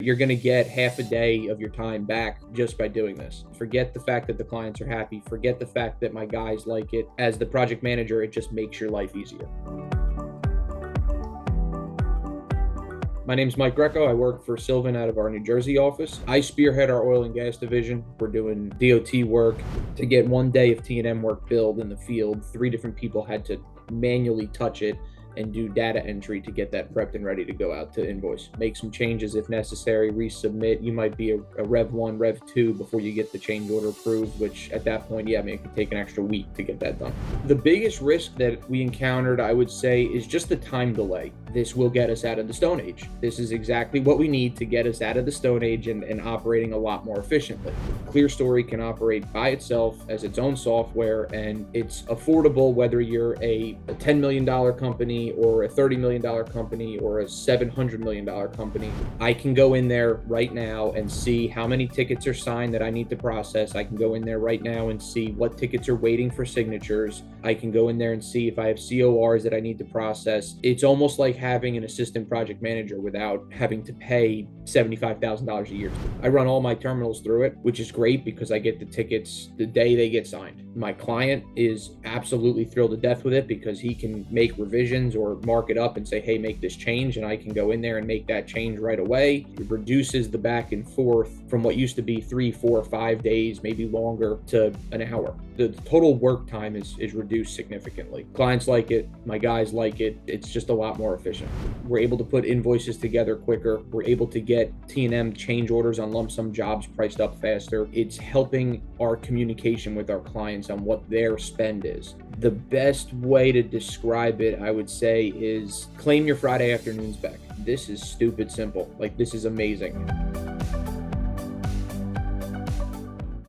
You're going to get half a day of your time back just by doing this. Forget the fact that the clients are happy. Forget the fact that my guys like it. As the project manager, it just makes your life easier. My name's Mike Greco. I work for Sylvan out of our New Jersey office. I spearhead our oil and gas division. We're doing DOT work. To get 1 day of T&M work billed in the field, 3 different people had to manually touch it and do data entry to get that prepped and ready to go out to invoice. Make some changes if necessary, resubmit. You might be a Rev 1, Rev 2 before you get the change order approved, which at that point, it could take an extra week to get that done. The biggest risk that we encountered, I would say, is just the time delay. This will get us out of the Stone Age. This is exactly what we need to get us out of the Stone Age and operating a lot more efficiently. Clearstory can operate by itself as its own software, and it's affordable whether you're a $10 million company or a $30 million company or a $700 million company. I can go in there right now and see how many tickets are signed that I need to process. I can go in there right now and see what tickets are waiting for signatures. I can go in there and see if I have CORs that I need to process. It's almost like having an assistant project manager without having to pay $75,000 a year. I run all my terminals through it, which is great because I get the tickets the day they get signed. My client is absolutely thrilled to death with it because he can make revisions or mark it up and say, hey, make this change, and I can go in there and make that change right away. It reduces the back and forth from what used to be 3, 4, 5 days, maybe longer, to an hour. The total work time is reduced significantly. Clients like it, my guys like it. It's just a lot more efficient. We're able to put invoices together quicker. We're able to get T&M change orders on lump sum jobs priced up faster. It's helping our communication with our clients on what their spend is. The best way to describe it, I would say, is claim your Friday afternoons back. This is stupid simple. Like, this is amazing.